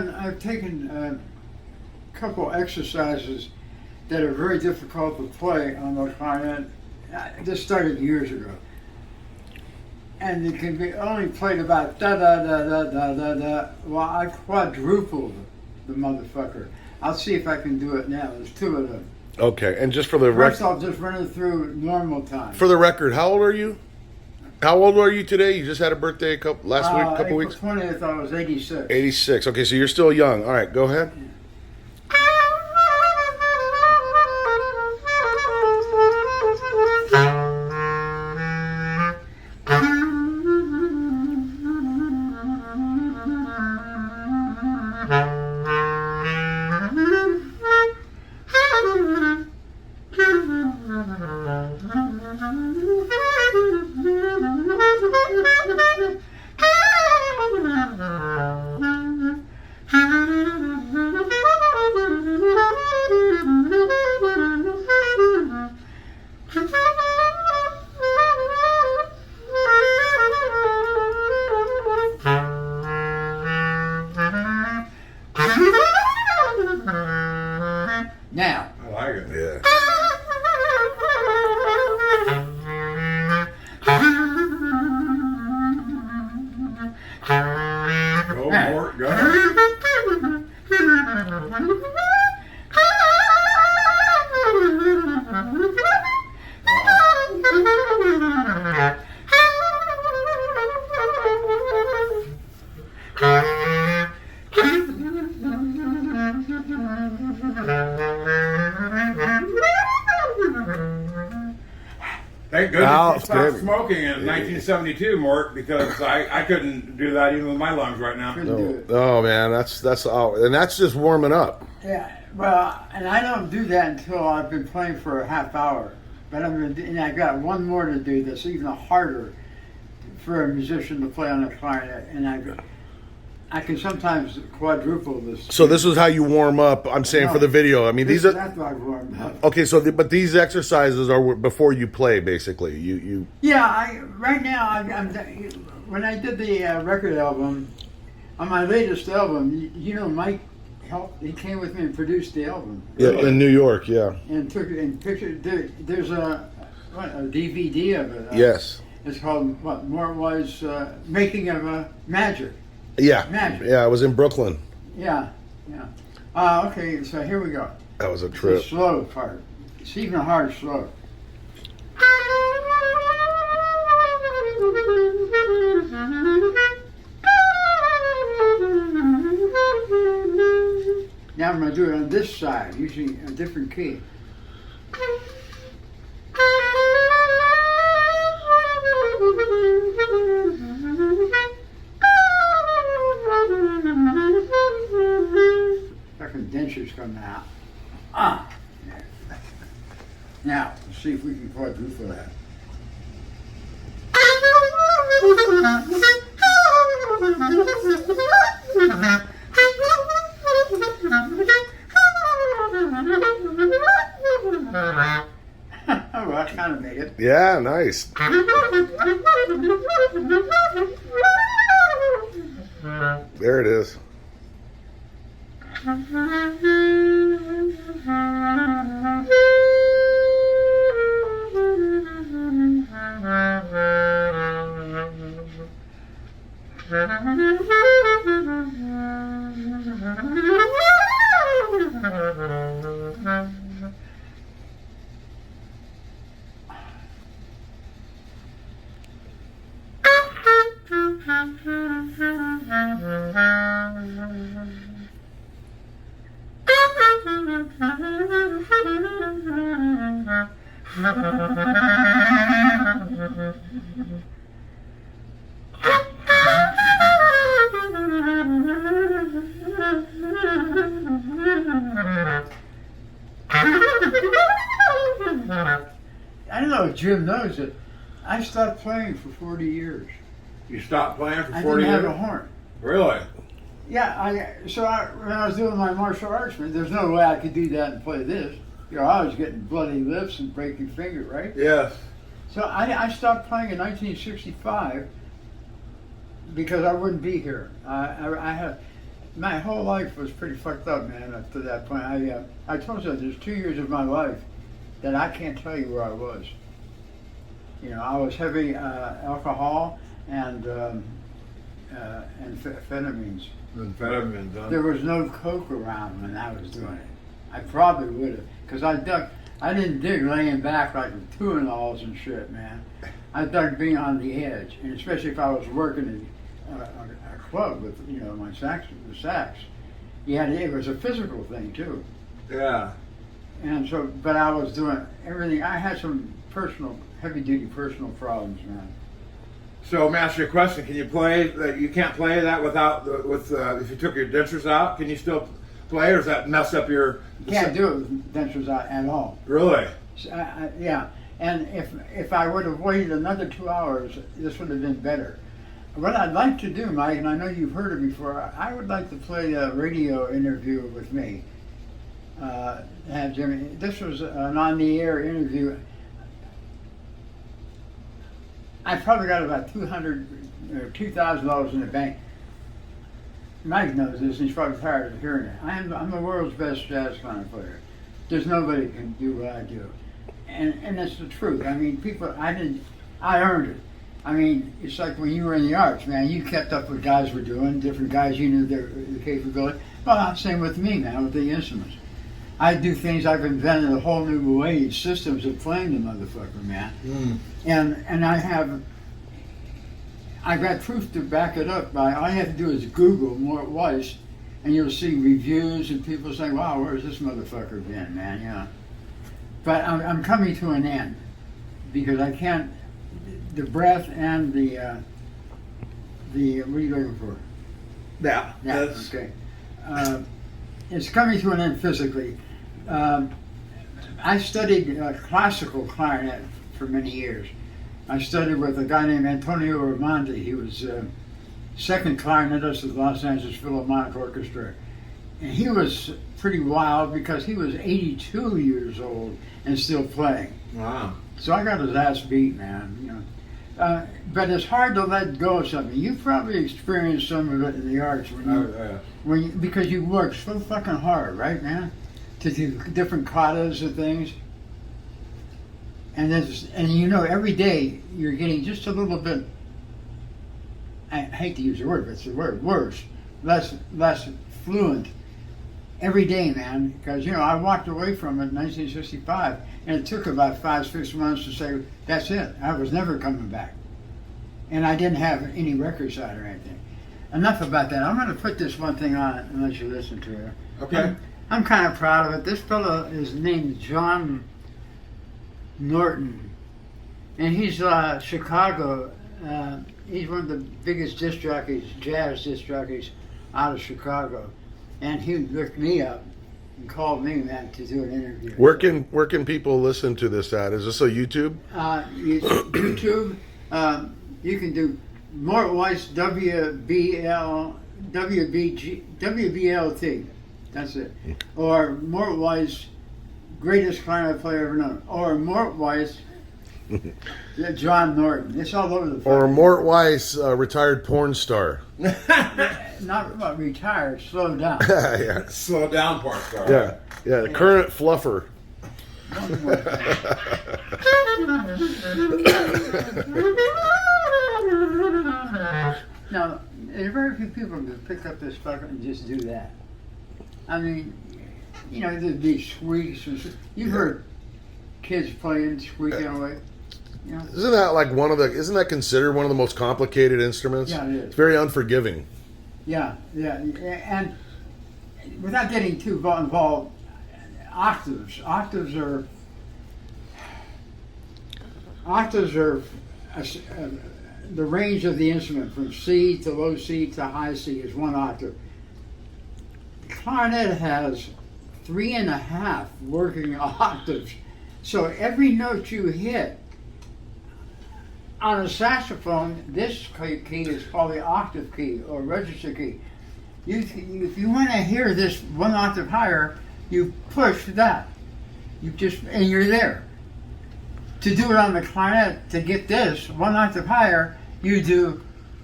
I've taken a couple exercises that are very difficult to play on the clarinet. This started years ago. And it can be only played about da da da da da da da. Well, I quadrupled the motherfucker. I'll see if I can do it now. There's two of them. Okay, and just for the First, record, I'll just run it through normal time. for the record, how old are you? How old are you today? You just had a birthday last week, couple April weeks? 20th, I was 86. 86. Okay, so you're still young. All right, go ahead. Now. I like it. Yeah. Go, Mort, go. Thank goodness you stopped Outstanding. smoking in 1972, Mort, because I couldn't do that even with my lungs right now. Couldn't do it. Oh man, that's and that's just warming up. Yeah, well, and I don't do that until I've been playing for a half hour. But and I got one more to do that's even harder for a musician to play on a clarinet, and I can sometimes quadruple this. So this is how you warm up. I'm saying for the video. I mean, this these is are after I've warmed up. okay. So, but these exercises are before you play, basically. You. Yeah, right now I'm when I did the record album, on my latest album, you know, Mike helped. He came with me and produced the album. Yeah, in New York. Yeah. And took it and pictured. There's a DVD of it. Yes. It's called Mort Weiss Making of Magic. Yeah. Magic. Yeah. I was in Brooklyn. Yeah, okay, so here we go. That was a The trip. slow part. It's even hard slow. Now I'm going to do it on this side, using a different key. Fucking dentures coming out. Now, let's see if we can quadruple that. Oh, well, I kind of made it. Yeah. Nice. There it is. I don't know if Jim knows it. I stopped playing for 40 years. You stopped playing for I 40 didn't years? have a horn. Really? Yeah, when I was doing my martial arts, there's no way I could do that and play this. You know, I was getting bloody lips and breaking finger, right? Yes. So I stopped playing in 1965 because I wouldn't be here. my whole life was pretty fucked up, man. Up to that point, I told you there's 2 years of my life that I can't tell you where I was. You know, I was heavy alcohol and amphetamines. Amphetamines, huh? There was no coke around when I was doing it. I probably would have, because I didn't dig laying back like the two-and-alls and shit, man. I dug being on the edge, and especially if I was working in a club with, you know, my sax. Yeah, it was a physical thing too. Yeah. And so, but I was doing everything. I had some heavy-duty personal problems, man. So, let me ask you a question. Can you play? You can't play that if you took your dentures out. Can you still play, or does that mess up your? You can't do it with dentures out at all. Really? So, yeah. And if I would have waited another 2 hours, this would have been better. What I'd like to do, Mike, and I know you've heard it before, I would like to play a radio interview with me. Have Jimmy. This was an on-the-air interview. I probably got about $200 or $2,000 in the bank. Mike knows this, and he's probably tired of hearing it. I'm the world's best jazz piano player. There's nobody can do what I do, and that's the truth. I mean, I earned it. I mean, it's like when you were in the arts, man. You kept up with guys were doing, different guys. You knew their capability. Well, same with me, man, with the instruments. I do things. I've invented a whole new way, systems of playing the motherfucker, man. And I got proof to back it up by, all I have to do is Google Mort Weiss, and you'll see reviews and people saying, wow, where's this motherfucker been, man, yeah. But I'm coming to an end, because I can't, the breath and the what are you looking for? Yeah. Okay. It's coming to an end physically. I studied classical clarinet for many years. I studied with a guy named Antonio Raimondi. He was second clarinetist of the Los Angeles Philharmonic Orchestra. And he was pretty wild because he was 82 years old and still playing. Wow. So I got his ass beat, man. You know. But it's hard to let go of something. You probably experienced some of it in the arts because you work so fucking hard, right, man, to do different katas and things. And you know, every day you're getting just a little bit. I hate to use the word, but it's the word worse, less fluent. Every day, man, because you know I walked away from it in 1965, and it took about 5-6 months to say that's it. I was never coming back, and I didn't have any records out or anything. Enough about that. I'm going to put this one thing on it and let you listen to it. Okay. I'm kind of proud of it. This fellow is named John Norton, and he's Chicago. He's one of the biggest disc jockeys, jazz disc jockeys, out of Chicago. And he looked me up and called me, man, to do an interview. Where can people listen to this at? Is this a YouTube? YouTube. You can do Mort Weiss WBLT. That's it. Or Mort Weiss, greatest clarinet player ever known. Or Mort Weiss, John Norton. It's all over the place. Or Mort Weiss, retired porn star. Not retired, slowed down. Yeah. Slow down part, star. Yeah. Current fluffer. Now, there are very few people who pick up this fucker and just do that. I mean, you know, there'd be squeaks. You've heard kids playing, squeaking away. You know? Isn't that considered one of the most complicated instruments? Yeah, it is. It's very unforgiving. Yeah, and without getting too involved, octaves are the range of the instrument from C to low C to high C is one octave. The clarinet has 3.5 working octaves, so every note you hit on a saxophone, this key is called the octave key or register key. If you want to hear this one octave higher, you push that. And you're there. To do it on the clarinet, to get this one octave higher, you do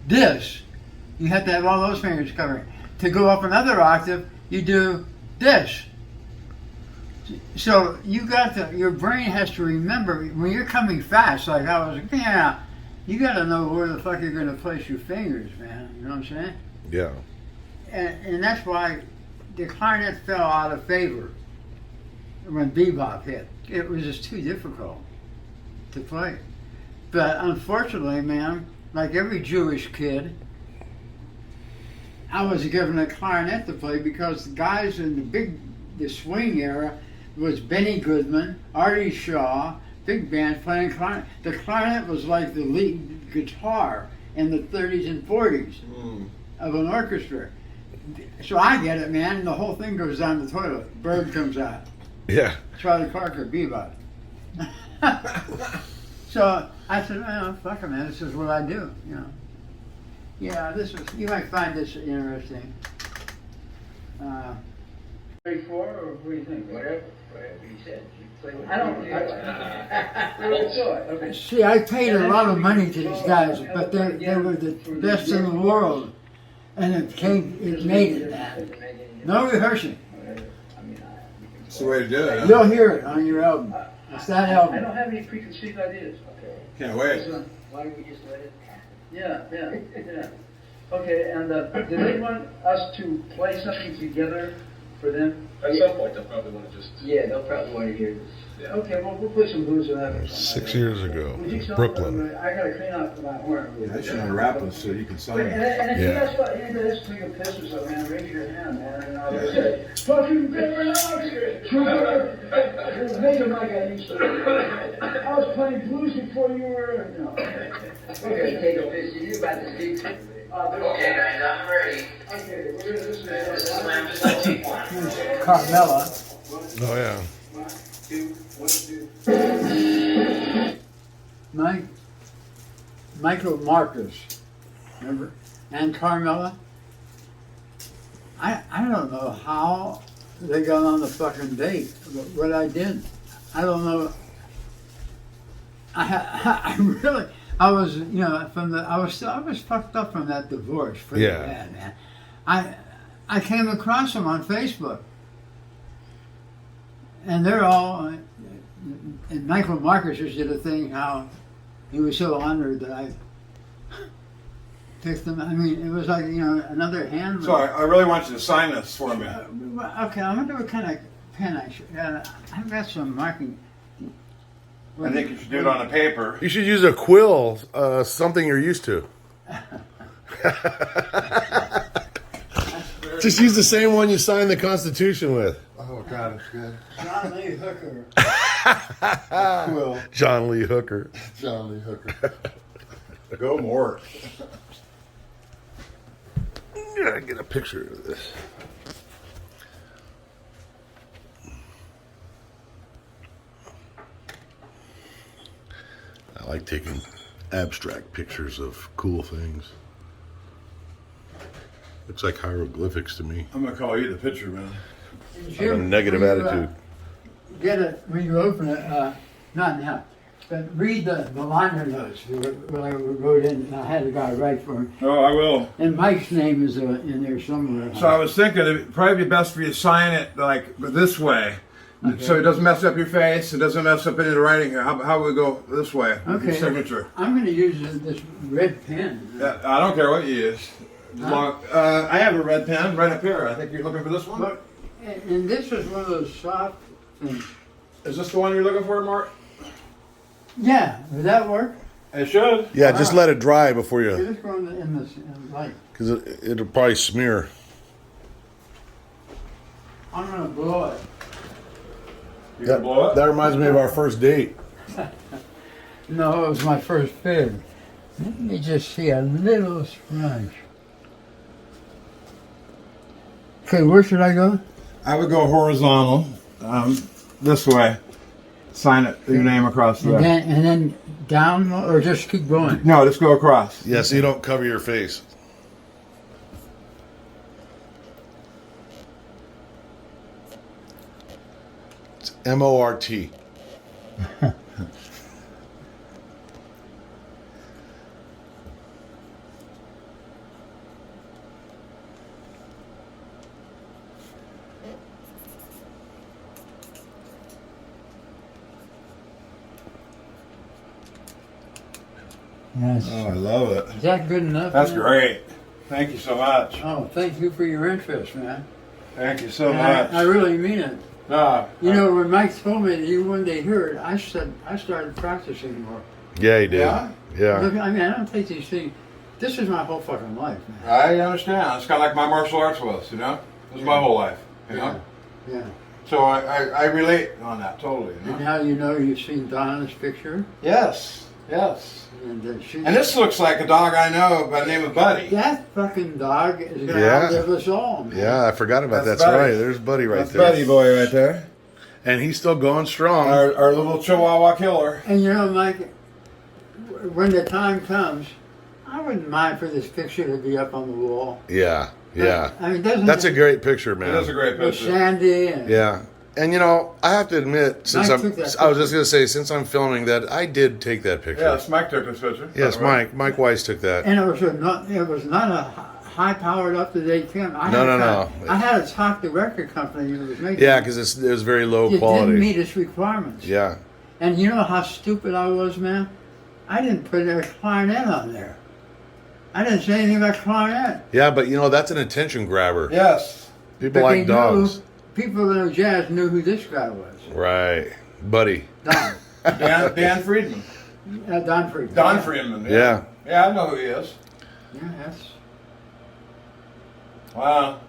this. You have to have all those fingers covering. to go up another octave, you do this. So you got to, your brain has to remember when you're coming fast, like I was, yeah, you got to know where the fuck you're going to place your fingers, man. You know what I'm saying? Yeah. And that's why the clarinet fell out of favor when bebop hit. It was just too difficult to play. But unfortunately, man, like every Jewish kid, I was given a clarinet to play because the guys in the swing era was Benny Goodman, Artie Shaw, big band playing clarinet. The clarinet was like the lead guitar in the 30s and 40s of an orchestra. So I get it, man, and the whole thing goes down the toilet. Bird comes out. Yeah. Charlie Parker, Bebop. So I said, well, fuck it, man, this is what I do, you know. Yeah, this is, you might find this interesting. 34, or what do you think? Whatever you said. I don't. See, I paid a lot of money to these guys, but they were the best in the world, and it made it that. No rehearsing. It's the way to do it. Huh? You'll hear it on your album. It's that I album. don't have any preconceived ideas. Okay. Can't wait. Why don't we just let it happen? Yeah. Okay, and do they want us to play something together for them? At some point, they'll probably want to just. Yeah, they'll probably want to hear this. Yeah. Okay, well, we'll play some blues and that or something. 6 years ago, Would you tell Brooklyn. them, I gotta clean up my horn. Yeah, I should unwrap this so you can sign And it. if you Yeah. guys want anybody else to take a piss or something, man, raise your hand, man, and I'll say, fucking Bebop! Trooper! Major Mike, I used to. I was playing blues before you were, no. Okay, take a piss. You about to speak. Okay, guys, I'm ready. Okay, we're gonna listen to This that. slam just like take one. Carmela. Oh yeah. 1, 2, 1, 2. Michael Marcus, remember? And Carmela. I don't know how they got on the fucking date, but what I did, I don't know. I really, I was, you know, I was fucked up from that divorce pretty Yeah. bad, man. I came across them on Facebook, and they're all, and Michael Marcus just did a thing how he was so honored that I picked them. I mean, it was like, you know, another hand. So I really want you to sign this for me. Okay, I wonder what kind of pen I should. I've got some marking. I think you should do it on a paper. You should use a quill, something you're used to. Just use the same one you signed the Constitution with. Oh, God, it's good. John Lee Hooker. Quill. John Lee Hooker. John Lee Hooker. Go Mort. Gotta get a picture of this. I like taking abstract pictures of cool things. Looks like hieroglyphics to me. I'm going to call you the picture man. I have a negative attitude. Get it when you open it. Not now, but read the liner notes. What I wrote in. I had a guy write for me. Oh, I will. And Mike's name is in there somewhere. So I was thinking it'd probably be best for you to sign it like this way. Okay. So it doesn't mess up your face. It doesn't mess up any of the writing here. How would we go this way? With your Okay. signature. I'm going to use this red pen. Yeah, I don't care what you use. I have a red pen right up here. I think you're looking for this one. Look, and this is one of those soft things. Is this the one you're looking for, Mort? Yeah, would that work? It should. Yeah, just let it dry before you, Just go in this light. because it'll probably smear. I'm going to blow it. You can blow it. That reminds me of our first date. No, it was my first fig. Let me just see a little scrunch. Okay, where should I go? I would go horizontal, this way. Sign it, your name across there. And then down, or just keep going? No, just go across. Yeah, so you don't cover your face. It's M-O-R-T. Yes. Oh, I love it. Is that good enough? That's man? great. Thank you so much. Oh, thank you for your interest, man. Thank you so And much. I really mean it. No, You know, when Mike told me that you one day heard, I said I started practicing more. Yeah, he did. Yeah? Yeah. Look, I mean, I don't take these things. This is my whole fucking life, man. I understand. It's kind of like my martial arts was, you know? It was my whole life, you know? Yeah. So I relate on that totally, you And know? now you know you've seen Donna's picture, Yes, yes. and she. And this looks like a dog I know by the name of Buddy. That fucking dog is gonna Yeah. outlive us all, man. Yeah, I forgot about That's that. That's Buddy. right. There's Buddy right That's there. Buddy boy right there. And he's still going strong. Our little Chihuahua killer. And you know, Mike, when the time comes, I wouldn't mind for this picture to be up on the wall. Yeah, yeah. I mean, doesn't That's a it, great picture, man. It is a great with picture. Sandy and Yeah. And you know, I have to admit, since Mike took that I was just gonna say, since I'm filming that, I did take that picture. Yes, Mike took this picture. Yes, by the way. Mike Weiss took that. And it was not a high-powered, up-to-date camera. No. I had to talk to the record company who was making Yeah, it. because it was very low It quality. didn't meet its requirements. Yeah. And you know how stupid I was, man? I didn't put a clarinet on there. I didn't say anything about clarinet. Yeah, but you know, that's an attention grabber. Yes. People But like they dogs. Knew, people that know jazz knew who this guy was. Right. Buddy. Don. Dan Friedman. Don Friedman. Don Friedman. Yeah. Yeah, I know who he is. Yeah, that's... Wow.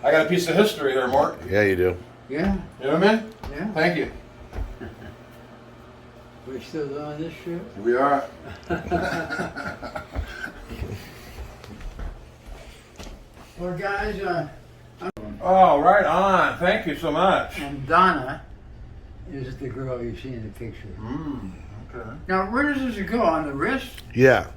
I got a piece of history here, Mort. Yeah, you do. Yeah, You know what I mean? yeah. Thank you. We're still doing this shit? We are. Well, guys, Oh, right on. Thank you so much. and Donna is the girl you see in the picture. Okay. Now, where does this go? On the wrist? Yeah.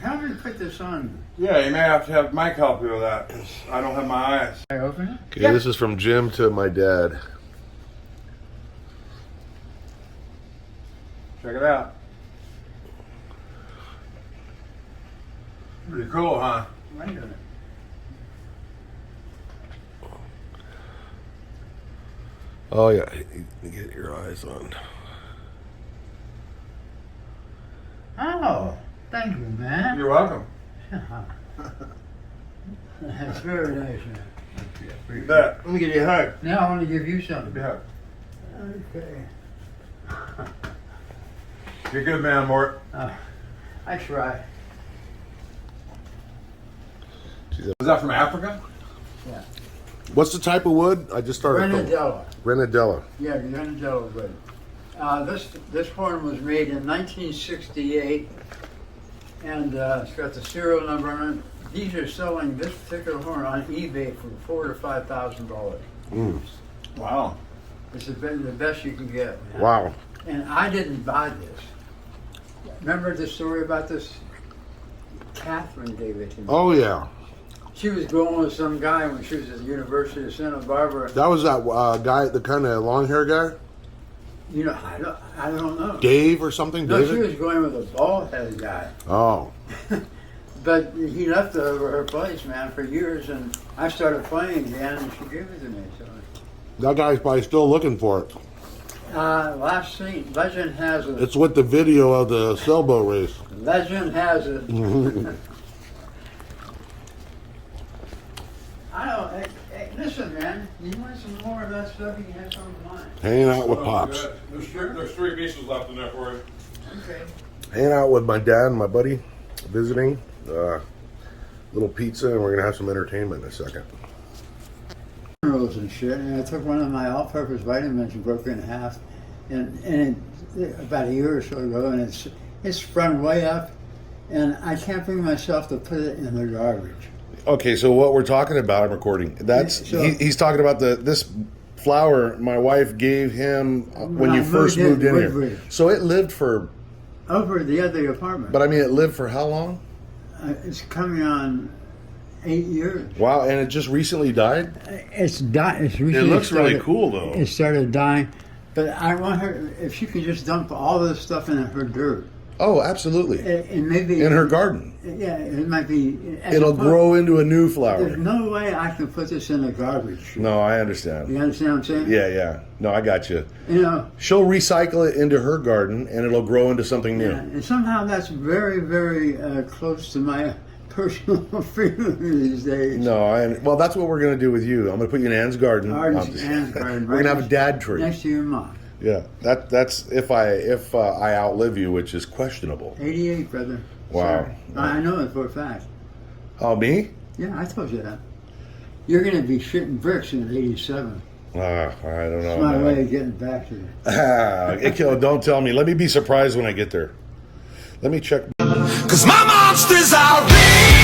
How do you put this on? Yeah, you may have to have Mike help you with that because I don't have my eyes. I open it? Okay, this is from Jim to my dad. Check it out. Pretty cool, huh? Wait a minute. Oh yeah, get your eyes on. Oh, thank you, man. You're welcome. That's very nice, man. You bet. Let me give you a hug. Now I want to give you something. Give you a hug. Okay. You're a good man, Mort. I try. Is that from Africa? Yeah. What's the type of wood? I just started. Grenadella. Grenadella. Yeah, Grenadella wood. This horn was made in 1968, and it's got the serial number on it. These are selling this particular horn on eBay for $4,000 to $5,000. Wow. It's the best you can get. Man. Wow. And I didn't buy this. Remember the story about this? Catherine gave it to me. Oh yeah. She was going with some guy when she was at the University of Santa Barbara. That was that guy, the kind of long hair guy, You know, I don't know. Dave or something. No, she David. was going with a bald-headed guy. Oh. But he left her place, man, for years, and I started playing again, and she gave it to me. So, That guy's probably still looking for it. last scene, legend has it. It's with the video of the sailboat race. Legend has it. I don't. Hey, listen, man. You want some more of that stuff? You can have some of mine. Hanging out with Pops. There's three pieces left in there for you. Okay. Hanging out with my dad and my buddy, visiting. Little pizza, and we're gonna have some entertainment in a second. Minerals and shit, and I took one of my all-purpose vitamins and broke it in half, and about a year or so ago, and it's sprung way up, and I can't bring myself to put it in the garbage. Okay, so what we're talking about, I'm recording. That's Yeah, so- he's talking about this flower my wife gave him when you I first moved moved in in here. Woodbridge. So it lived for, Over the other apartment. but I mean, it lived for how long? It's coming on 8 years. Wow, and it just recently died. It's died. It's recently It looks really started- cool though. It started dying, but I want her if she could just dump all this stuff in her dirt. Oh, absolutely. And maybe In her garden. Yeah, it might be. It'll grow into a new There's flower. no way I can put this in a garbage chute. No, I understand. You understand what I'm saying? Yeah, yeah. No, I got you. You know, She'll recycle it into her garden, and it'll grow into something new. and somehow that's very, very close to my personal feeling these days. No, well, that's what we're gonna do with you. I'm gonna put you in Ann's garden. Ann's garden. We're gonna have a dad tree. Next to your mom. Yeah, that's if I outlive you, which is questionable. 88, brother. Wow. Sorry. I know it for a fact. Oh, me? Yeah, I told you that. You're going to be shitting bricks in 87. I don't know. That's my man. way of getting back to you. Don't tell me. Let me be surprised when I get there. Let me check. 'Cause my monsters are real.